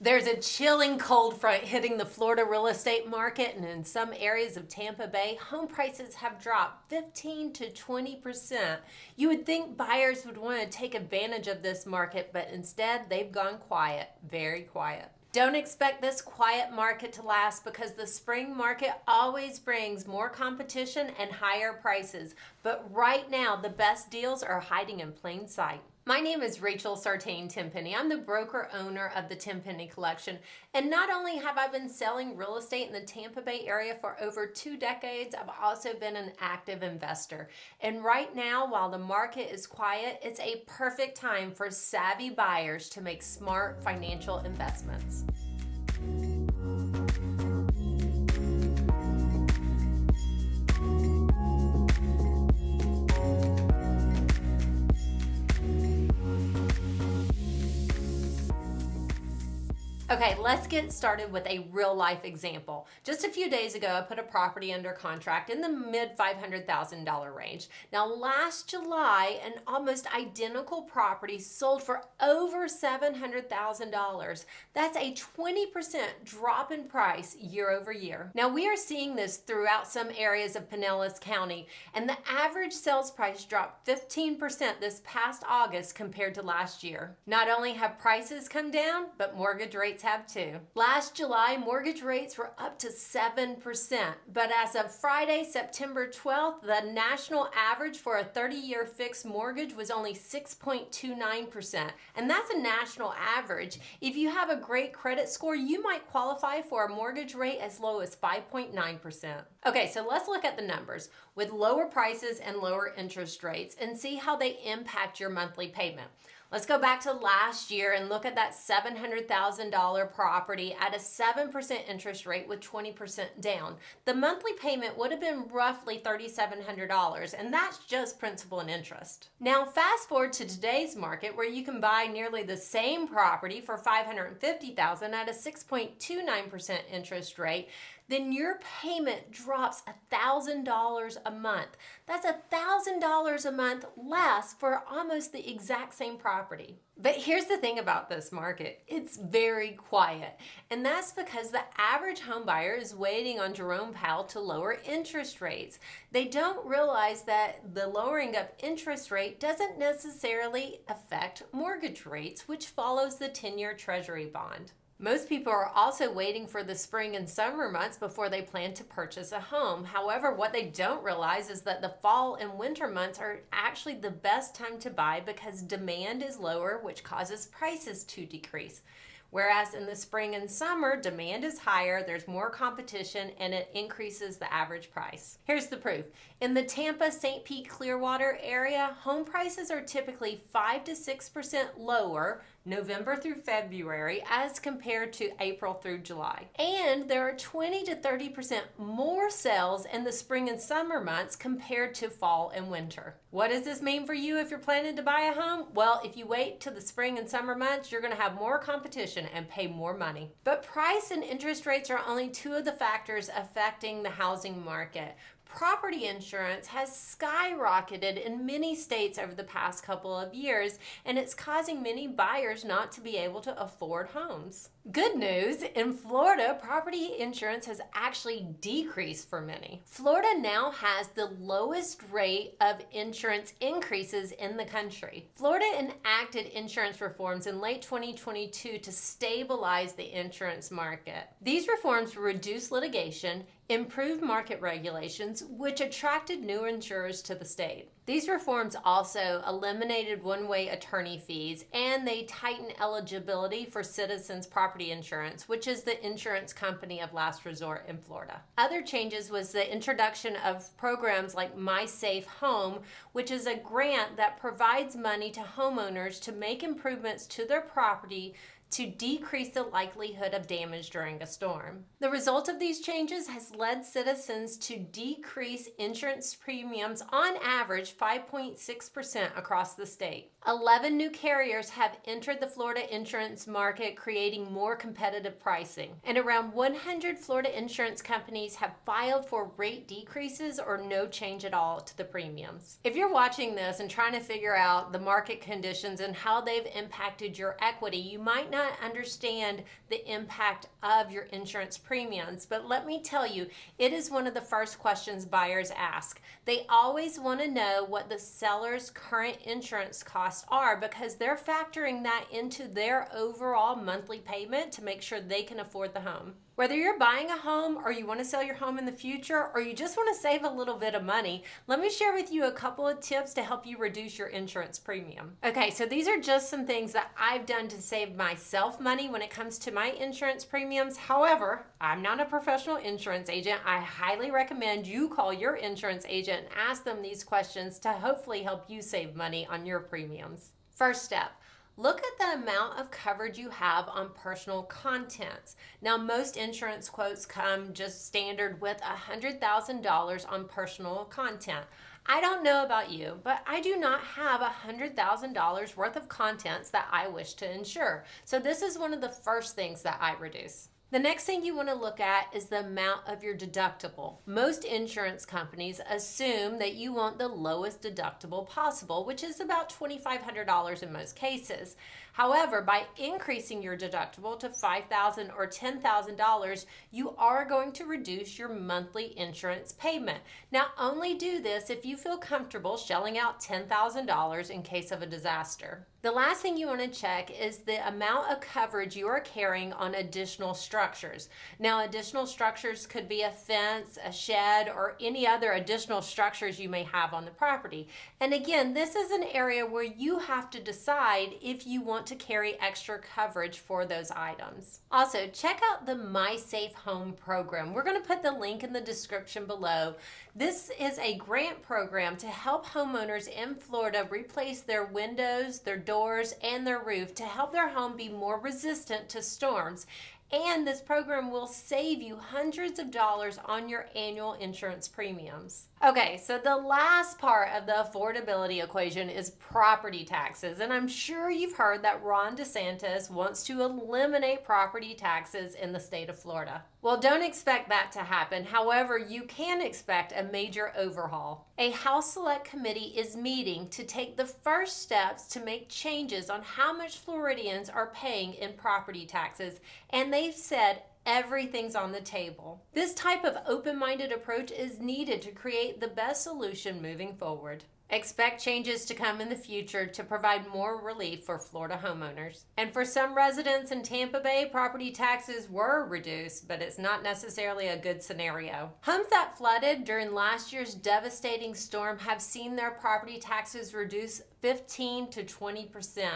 There's a chilling cold front hitting the Florida real estate market, and in some areas of Tampa Bay, home prices have dropped 15 to 20%. You would think buyers would want to take advantage of this market, but instead they've gone quiet, very quiet. Don't expect this quiet market to last because the spring market always brings more competition and higher prices. But right now, the best deals are hiding in plain sight. My name is Rachel Sartain Tenpenny. I'm the broker owner of the Tenpenny Collection. And not only have I been selling real estate in the Tampa Bay area for over 2 decades, I've also been an active investor. And right now, while the market is quiet, it's a perfect time for savvy buyers to make smart financial investments. Okay, let's get started with a real life example. Just a few days ago, I put a property under contract in the mid $500,000 range. Now, last July, an almost identical property sold for over $700,000. That's a 20% drop in price year over year. Now, we are seeing this throughout some areas of Pinellas County, and the average sales price dropped 15% this past August compared to last year. Not only have prices come down, but mortgage rates have too. Last July, mortgage rates were up to 7%, but as of Friday, September 12th, the national average for a 30-year fixed mortgage was only 6.29%, and that's a national average. If you have a great credit score, you might qualify for a mortgage rate as low as 5.9%. Okay, so let's look at the numbers with lower prices and lower interest rates and see how they impact your monthly payment. Let's go back to last year and look at that $700,000 property at a 7% interest rate with 20% down. The monthly payment would have been roughly $3,700, and that's just principal and interest. Now, fast forward to today's market where you can buy nearly the same property for $550,000 at a 6.29% interest rate. Then your payment drops $1,000 a month. That's $1,000 a month less for almost the exact same property. But here's the thing about this market. It's very quiet. And that's because the average home buyer is waiting on Jerome Powell to lower interest rates. They don't realize that the lowering of interest rate doesn't necessarily affect mortgage rates, which follows the 10-year Treasury bond. Most people are also waiting for the spring and summer months before they plan to purchase a home. However, what they don't realize is that the fall and winter months are actually the best time to buy because demand is lower, which causes prices to decrease. Whereas in the spring and summer, demand is higher, there's more competition, and it increases the average price. Here's the proof. In the Tampa, St. Pete, Clearwater area, home prices are typically 5 to 6% lower November through February as compared to April through July. And there are 20 to 30% more sales in the spring and summer months compared to fall and winter. What does this mean for you if you're planning to buy a home? Well, if you wait till the spring and summer months, you're going to have more competition and pay more money. But price and interest rates are only two of the factors affecting the housing market. Property insurance has skyrocketed in many states over the past couple of years, and it's causing many buyers not to be able to afford homes. Good news, in Florida, property insurance has actually decreased for many. Florida now has the lowest rate of insurance increases in the country. Florida enacted insurance reforms in late 2022 to stabilize the insurance market. These reforms reduce litigation, improved market regulations, which attracted new insurers to the state. These reforms also eliminated one-way attorney fees, and they tightened eligibility for Citizens Property Insurance, which is the insurance company of last resort in Florida. Other changes was the introduction of programs like My Safe Home, which is a grant that provides money to homeowners to make improvements to their property to decrease the likelihood of damage during a storm. The result of these changes has led citizens to decrease insurance premiums on average 5.6% across the state. 11 new carriers have entered the Florida insurance market, creating more competitive pricing. And around 100 Florida insurance companies have filed for rate decreases or no change at all to the premiums. If you're watching this and trying to figure out the market conditions and how they've impacted your equity, you might not not understand the impact of your insurance premiums, but let me tell you, it is one of the first questions buyers ask. They always want to know what the seller's current insurance costs are because they're factoring that into their overall monthly payment to make sure they can afford the home. Whether you're buying a home or you want to sell your home in the future or you just want to save a little bit of money, let me share with you a couple of tips to help you reduce your insurance premium. Okay, so these are just some things that I've done to save myself money when it comes to my insurance premiums. However, I'm not a professional insurance agent. I highly recommend you call your insurance agent and ask them these questions to hopefully help you save money on your premiums. First step. Look at the amount of coverage you have on personal contents. Now, most insurance quotes come just standard with $100,000 on personal content. I don't know about you, but I do not have $100,000 worth of contents that I wish to insure. So this is one of the first things that I reduce. The next thing you want to look at is the amount of your deductible. Most insurance companies assume that you want the lowest deductible possible, which is about $2,500 in most cases. However, by increasing your deductible to $5,000 or $10,000, you are going to reduce your monthly insurance payment. Now, only do this if you feel comfortable shelling out $10,000 in case of a disaster. The last thing you want to check is the amount of coverage you are carrying on additional structures. Now, additional structures could be a fence, a shed, or any other additional structures you may have on the property. And again, this is an area where you have to decide if you want to carry extra coverage for those items. Also, check out the My Safe Home program. We're going to put the link in the description below. This is a grant program to help homeowners in Florida replace their windows, their doors, and their roof to help their home be more resistant to storms. And this program will save you hundreds of dollars on your annual insurance premiums. Okay, so the last part of the affordability equation is property taxes. And I'm sure you've heard that Ron DeSantis wants to eliminate property taxes in the state of Florida. Well, don't expect that to happen. However, you can expect a major overhaul. A House Select Committee is meeting to take the first steps to make changes on how much Floridians are paying in property taxes, and they've said everything's on the table. This type of open-minded approach is needed to create the best solution moving forward. Expect changes to come in the future to provide more relief for Florida homeowners. And for some residents in Tampa Bay, property taxes were reduced, but it's not necessarily a good scenario. Homes that flooded during last year's devastating storm have seen their property taxes reduce 15 to 20%.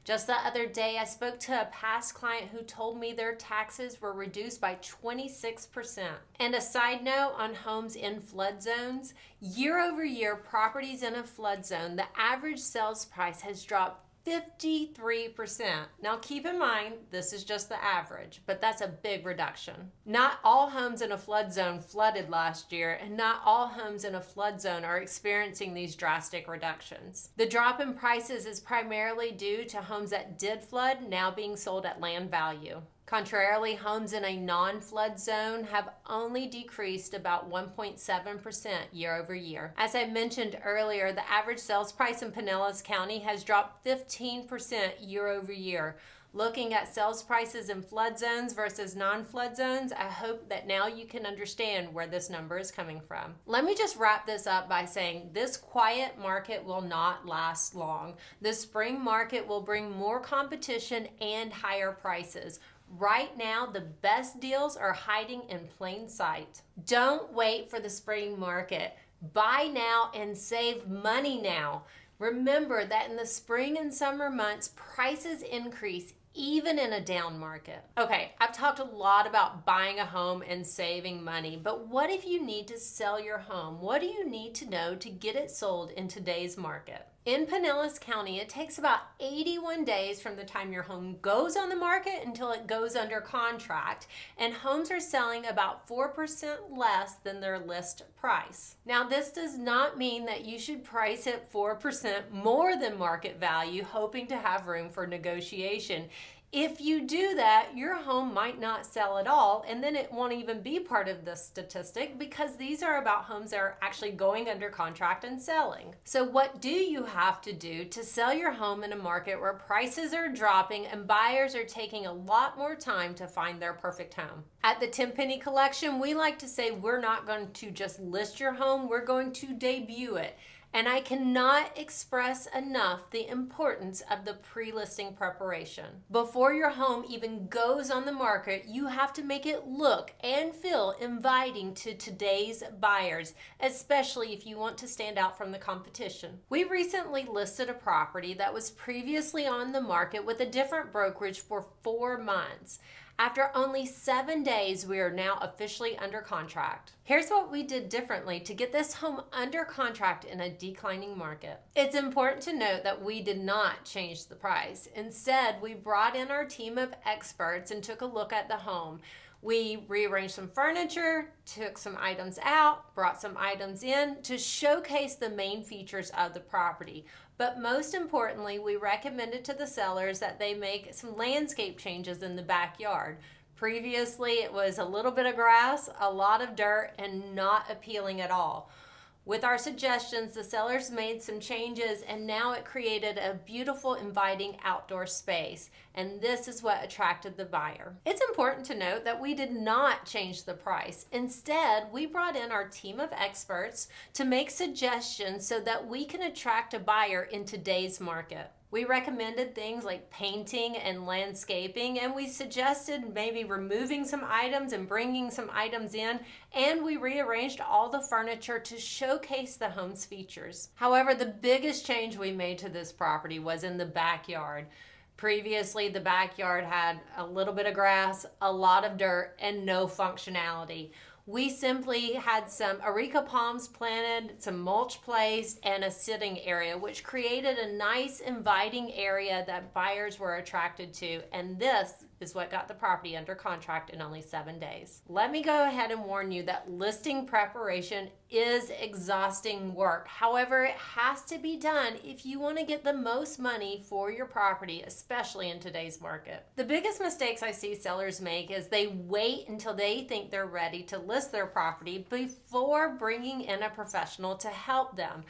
Just the other day, I spoke to a past client who told me their taxes were reduced by 26%. And a side note on homes in flood zones, year over year, properties in a flood zone, the average sales price has dropped 53%. Now keep in mind, this is just the average, but that's a big reduction. Not all homes in a flood zone flooded last year, and not all homes in a flood zone are experiencing these drastic reductions. The drop in prices is primarily due to homes that did flood now being sold at land value. Contrarily, homes in a non-flood zone have only decreased about 1.7% year over year. As I mentioned earlier, the average sales price in Pinellas County has dropped 15% year over year. Looking at sales prices in flood zones versus non-flood zones, I hope that now you can understand where this number is coming from. Let me just wrap this up by saying this quiet market will not last long. The spring market will bring more competition and higher prices. Right now, the best deals are hiding in plain sight. Don't wait for the spring market. Buy now and save money now. Remember that in the spring and summer months, prices increase even in a down market. Okay, I've talked a lot about buying a home and saving money, but what if you need to sell your home? What do you need to know to get it sold in today's market? In Pinellas County, it takes about 81 days from the time your home goes on the market until it goes under contract, and homes are selling about 4% less than their list price. Now, this does not mean that you should price it 4% more than market value, hoping to have room for negotiation. If you do that, your home might not sell at all, and then it won't even be part of the statistic because these are about homes that are actually going under contract and selling. So what do you have to do to sell your home in a market where prices are dropping and buyers are taking a lot more time to find their perfect home? At the Tenpenny Collection, we like to say we're not going to just list your home, we're going to debut it. And I cannot express enough the importance of the pre-listing preparation. Before your home even goes on the market, you have to make it look and feel inviting to today's buyers, especially if you want to stand out from the competition. We recently listed a property that was previously on the market with a different brokerage for 4 months. After only 7 days, we are now officially under contract. Here's what we did differently to get this home under contract in a declining market. It's important to note that we did not change the price. Instead, we brought in our team of experts and took a look at the home. We rearranged some furniture, took some items out, brought some items in to showcase the main features of the property. But most importantly, we recommended to the sellers that they make some landscape changes in the backyard. Previously, it was a little bit of grass, a lot of dirt, and not appealing at all. With our suggestions, the sellers made some changes, and now it created a beautiful, inviting outdoor space. And this is what attracted the buyer. It's important to note that we did not change the price. Instead, we brought in our team of experts to make suggestions so that we can attract a buyer in today's market. We recommended things like painting and landscaping, and we suggested maybe removing some items and bringing some items in, and we rearranged all the furniture to showcase the home's features. However, the biggest change we made to this property was in the backyard. Previously, the backyard had a little bit of grass, a lot of dirt, and no functionality. We simply had some areca palms planted, some mulch placed, and a sitting area, which created a nice, inviting area that buyers were attracted to. And this is what got the property under contract in only 7 days. Let me go ahead and warn you that listing preparation is exhausting work. However, it has to be done if you want to get the most money for your property, especially in today's market. The biggest mistakes I see sellers make is they wait until they think they're ready to list their property before bringing in a professional to help them.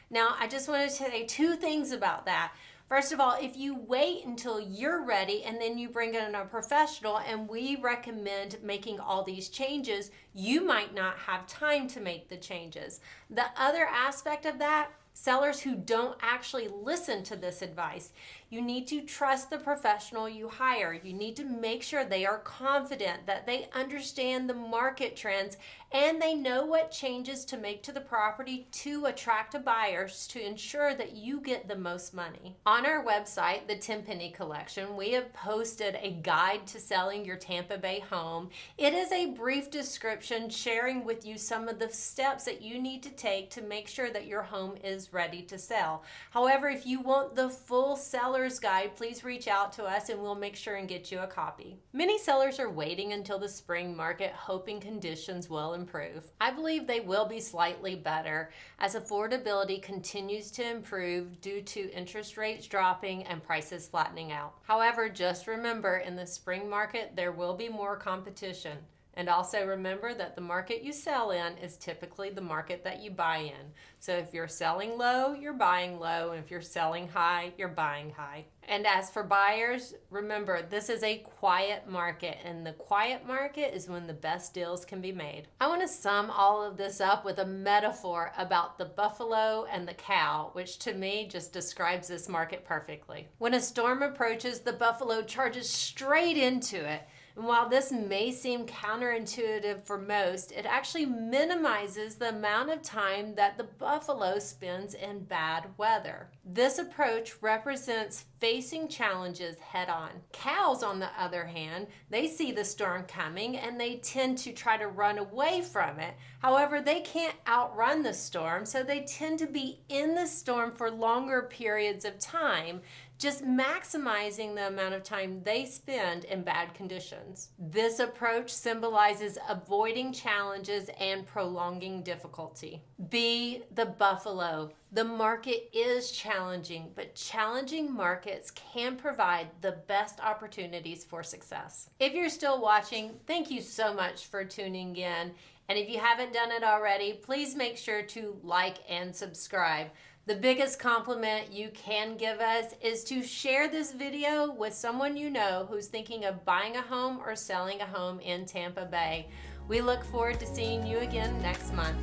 Now, I just wanted to say 2 things about that. First of all, if you wait until you're ready and then you bring in a professional and we recommend making all these changes, you might not have time to make the changes. The other aspect of that, sellers who don't actually listen to this advice, you need to trust the professional you hire. You need to make sure they are confident, that they understand the market trends, and they know what changes to make to the property to attract a buyer to ensure that you get the most money. On our website, the Tenpenny Collection, we have posted a guide to selling your Tampa Bay home. It is a brief description sharing with you some of the steps that you need to take to make sure that your home is ready to sell. However, if you want the full seller's guide, please reach out to us and we'll make sure and get you a copy. Many sellers are waiting until the spring market hoping conditions will improve. I believe they will be slightly better as affordability continues to improve due to interest rates dropping and prices flattening out. However, just remember, in the spring market there will be more competition. And also remember that the market you sell in is typically the market that you buy in. So if you're selling low, you're buying low. And if you're selling high, you're buying high. And as for buyers, remember, this is a quiet market, and the quiet market is when the best deals can be made. I want to sum all of this up with a metaphor about the buffalo and the cow, which to me just describes this market perfectly. When a storm approaches, the buffalo charges straight into it. And while this may seem counterintuitive for most, it actually minimizes the amount of time that the buffalo spends in bad weather. This approach represents facing challenges head on. Cows, on the other hand, they see the storm coming and they tend to try to run away from it. However, they can't outrun the storm, so they tend to be in the storm for longer periods of time just maximizing the amount of time they spend in bad conditions. This approach symbolizes avoiding challenges and prolonging difficulty. Be the buffalo. The market is challenging, but challenging markets can provide the best opportunities for success. If you're still watching, thank you so much for tuning in. And if you haven't done it already, please make sure to like and subscribe. The biggest compliment you can give us is to share this video with someone you know who's thinking of buying a home or selling a home in Tampa Bay. We look forward to seeing you again next month.